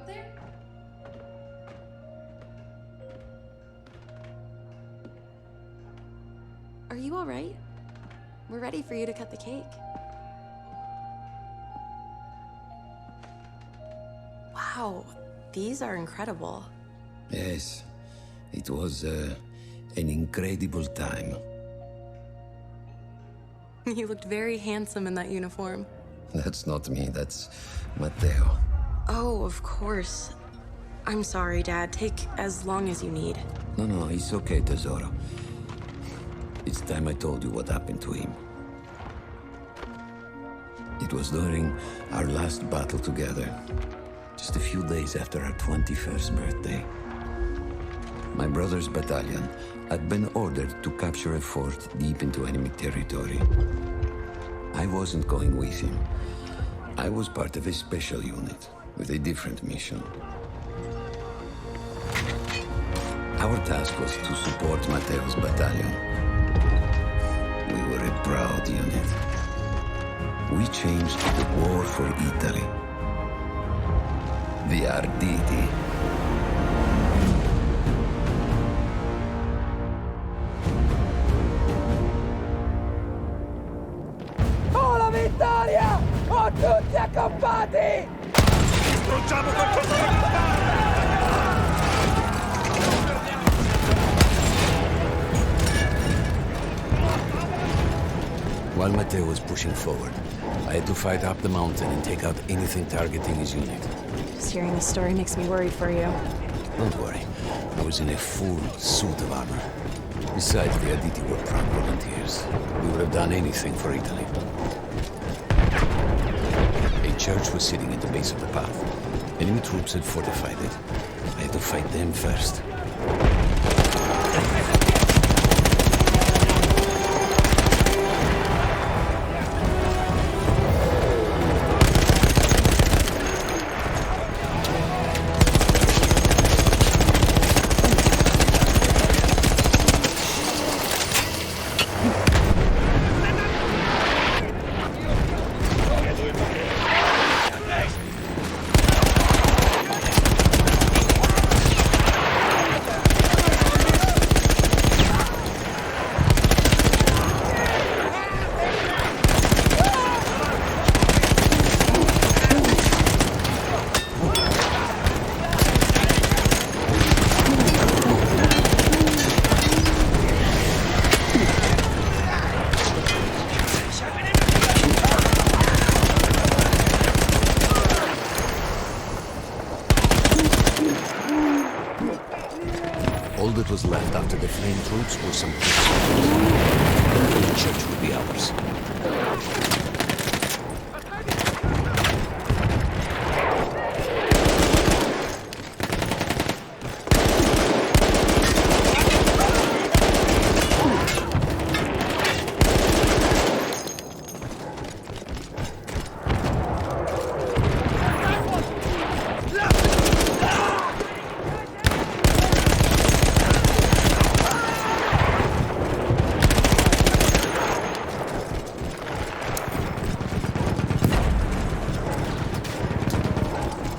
up there? Are you all right? We're ready for you to cut the cake. Wow, these are incredible. Yes, it was an incredible time. You looked very handsome in that uniform. That's not me, that's Matteo. Oh, of course. I'm sorry, Dad. Take as long as you need. No, it's okay, Tesoro. It's time I told you what happened to him. It was during our last battle together, just a few days after our 21st birthday. My brother's battalion had been ordered to capture a fort deep into enemy territory. I wasn't going with him. I was part of a special unit with a different mission. Our task was to support Matteo's battalion. We were a proud unit. We changed the war for Italy. The Arditi. Oh, la vittoria! Oh, tutti accampati! Distruggiamo qualcosa da lontano! While Matteo was pushing forward, I had to fight up the mountain and take out anything targeting his unit. Just hearing this story makes me worried for you. Don't worry, I was in a full suit of armor. Besides, the Arditi were proud volunteers. We would have done anything for Italy. A church was sitting at the base of the path. Enemy troops had fortified it. I had to fight them first. All that was left after the flame troops were some bricks. The church would be ours.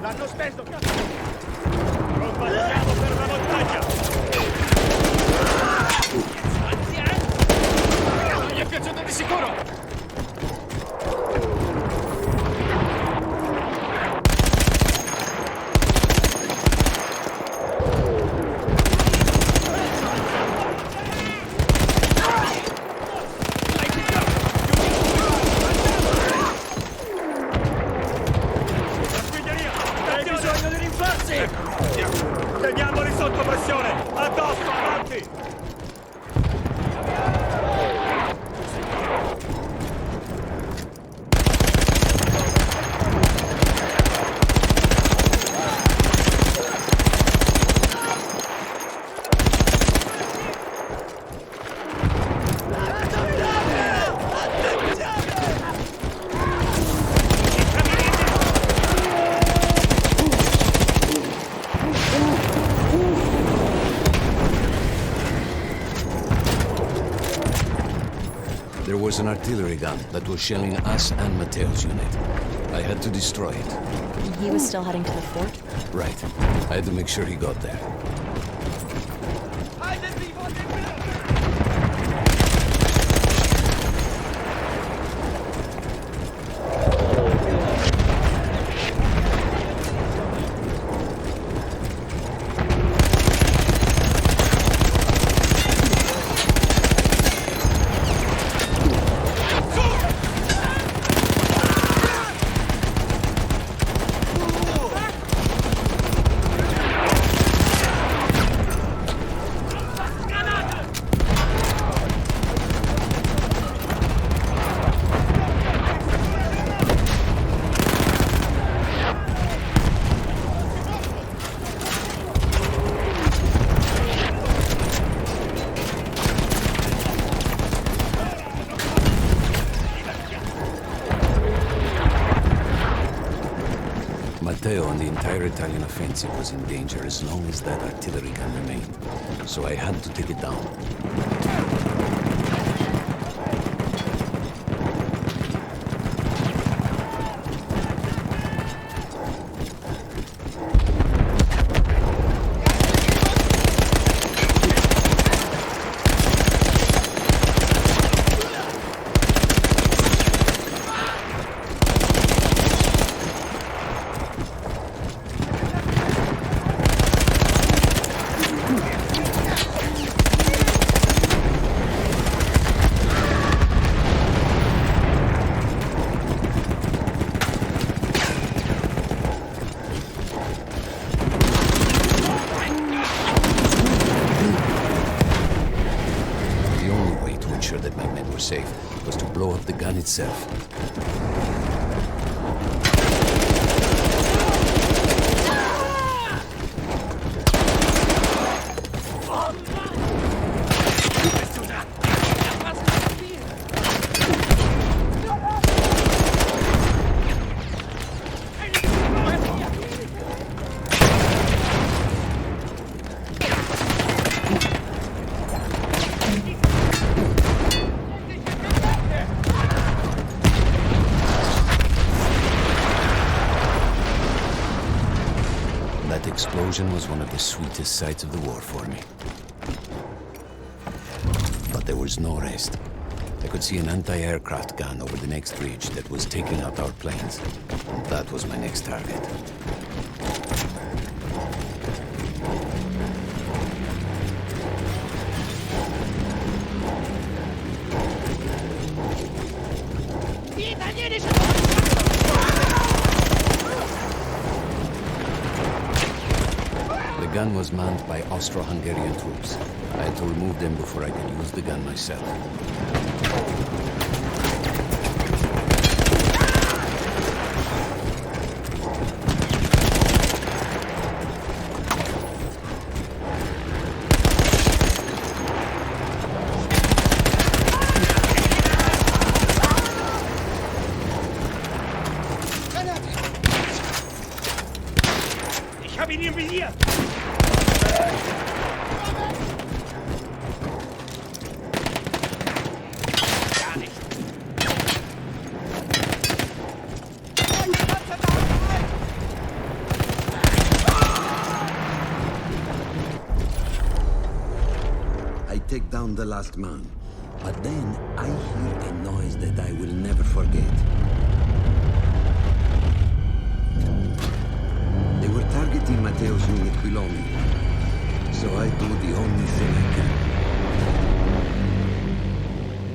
L'hanno steso! Non sbagliamo per la montagna! Non gli è piaciuto di sicuro! Teniamoli sotto pressione! Addosso, avanti! was an artillery gun that was shelling us and Matteo's unit. I had to destroy it. He was still heading to the fort? Right. I had to make sure he got there. Matteo and the entire Italian offensive was in danger as long as that artillery gun remained. So I had to take it down. Safe was to blow up the gun itself. That explosion was one of the sweetest sights of the war for me. But there was no rest. I could see an anti-aircraft gun over the next ridge that was taking out our planes. And that was my next target. The gun was manned by Austro-Hungarian troops. I had to remove them before I could use the gun myself. Ich habe ihn im Visier! I take down the last man, but then I hear a noise that I will never forget. They were targeting Matteo's unit below me, so I do the only thing I can.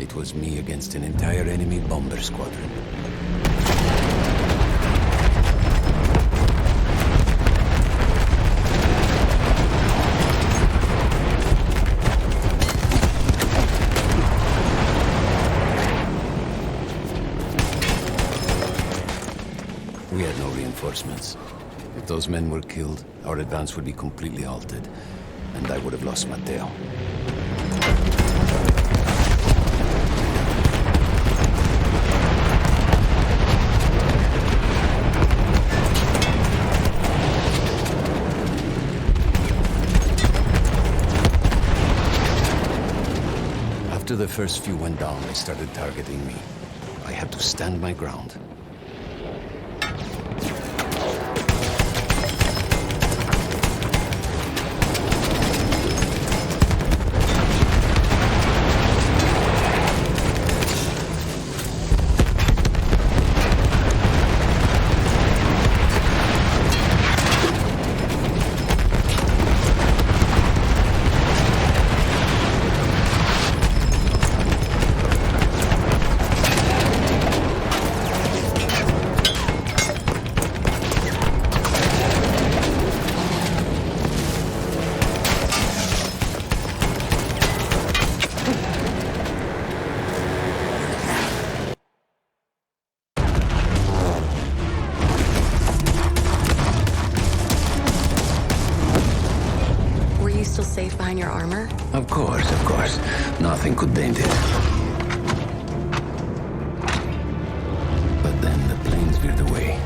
It was me against an entire enemy bomber squadron. We had no reinforcements. If those men were killed, our advance would be completely halted, and I would have lost Matteo. After the first few went down, they started targeting me. I had to stand my ground. Safe behind your armor? Of course, of course. Nothing could dent it. But then the planes veered away.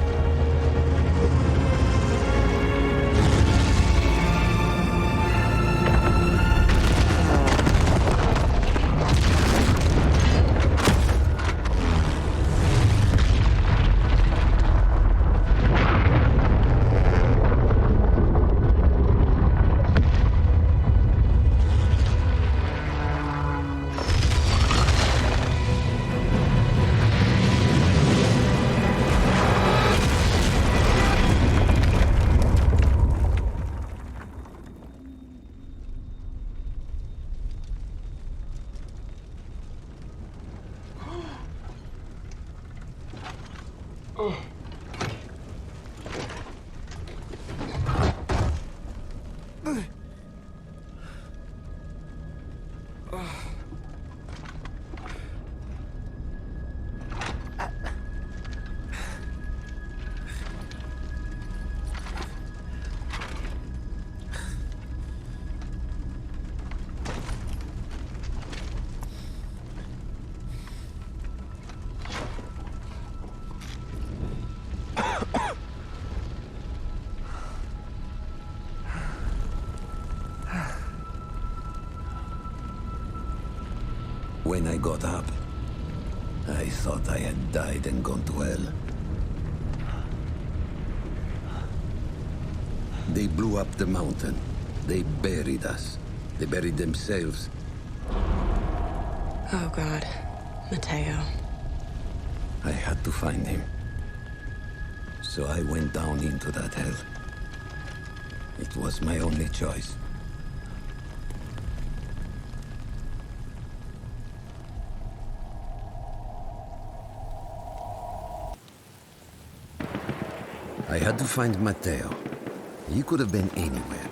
When I got up, I thought I had died and gone to hell. They blew up the mountain. They buried us. They buried themselves. Oh, God. Mateo. I had to find him. So I went down into that hell. It was my only choice. I had to find Mateo. He could have been anywhere.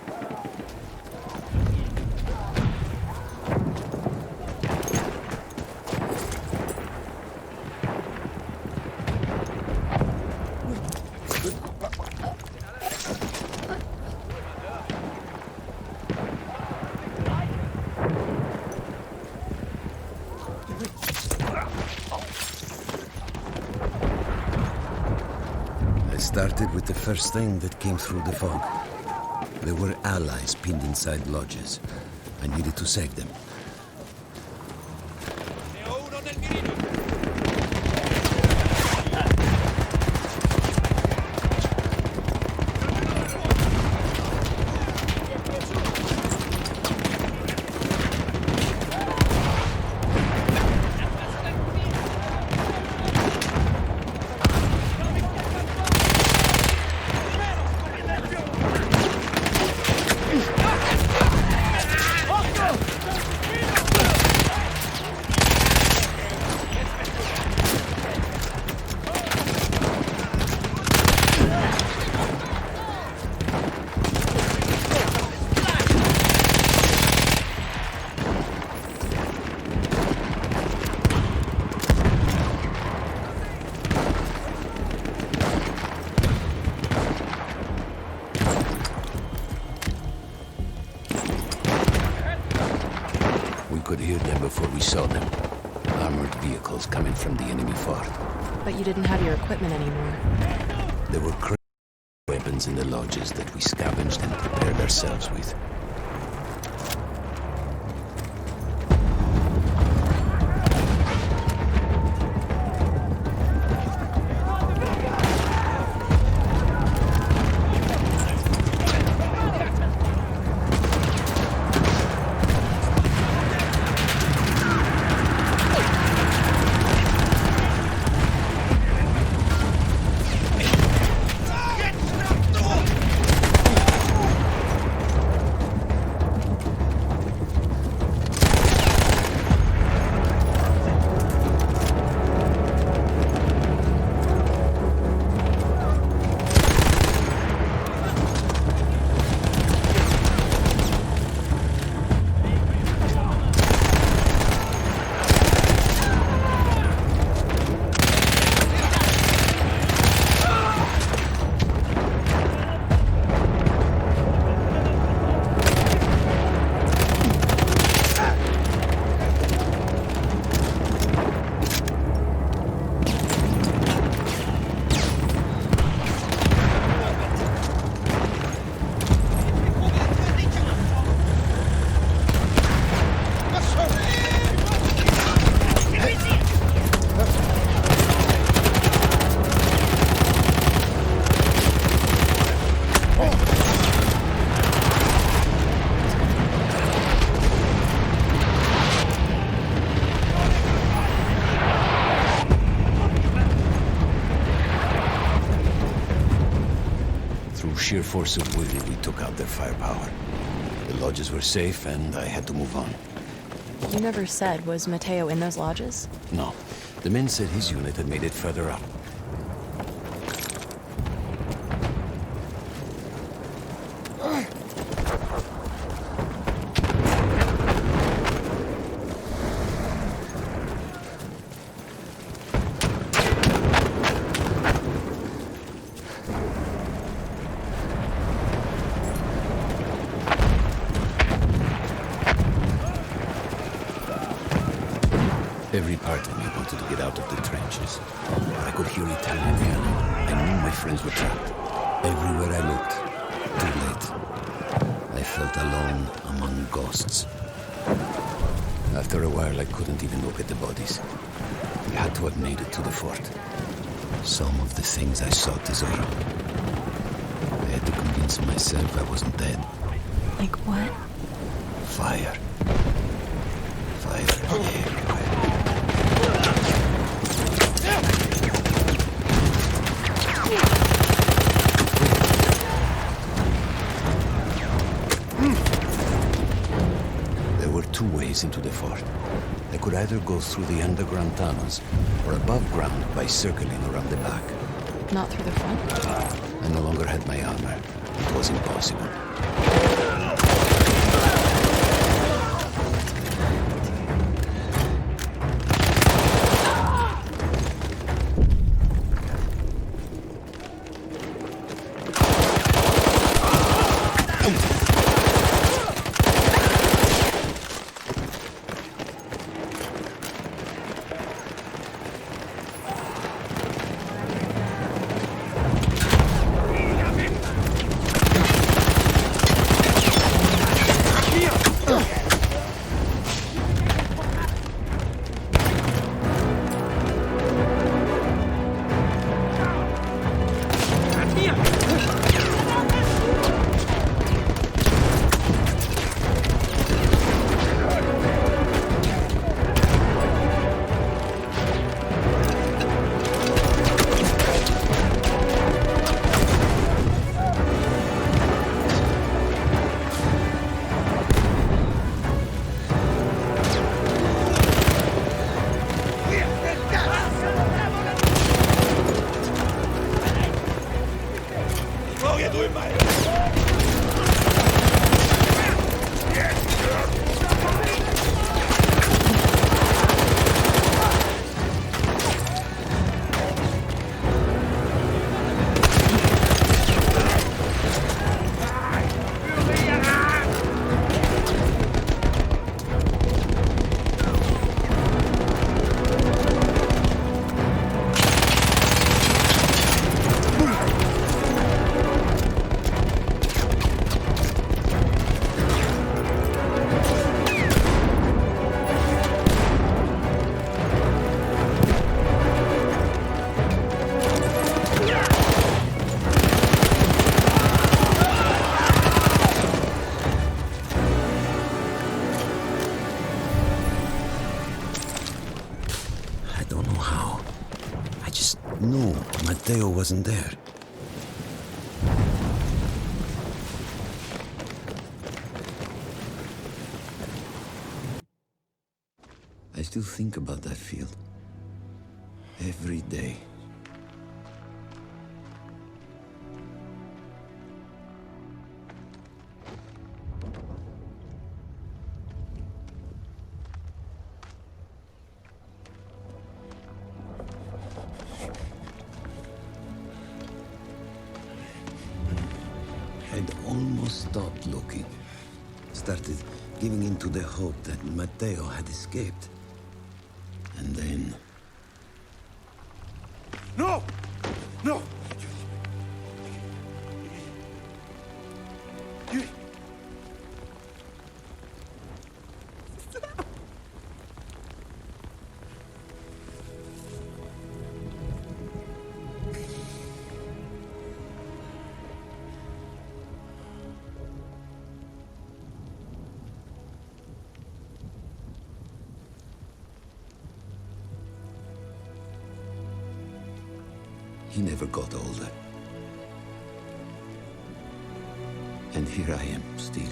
Started with the first thing that came through the fog. There were allies pinned inside lodges. I needed to save them. Could hear them before we saw them. Armored vehicles coming from the enemy fort. But you didn't have your equipment anymore. There were crazy weapons in the lodges that we scavenged and prepared ourselves with. Through sheer force of will, we took out their firepower. The lodges were safe, and I had to move on. You never said, was Mateo in those lodges? No. The men said his unit had made it further up. Every part of me wanted to get out of the trenches. I could hear Italian yelling. I knew my friends were trapped. Everywhere I looked, too late. I felt alone among ghosts. After a while, I couldn't even look at the bodies. We had to have made it to the fort. Some of the things I saw, Tesoro. I had to convince myself I wasn't dead. Like what? Fire. Fire everywhere. There were two ways into the fort. I could either go through the underground tunnels or above ground by circling around the back. Not through the front? I no longer had my armor. It was impossible. No, Mateo wasn't there. I still think about that field. Every day. I'd almost stopped looking. Started giving in to the hope that Mateo had escaped. And then... No! No! You... He never got older. And here I am, still.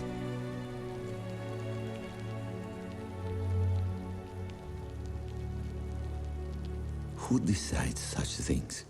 Who decides such things?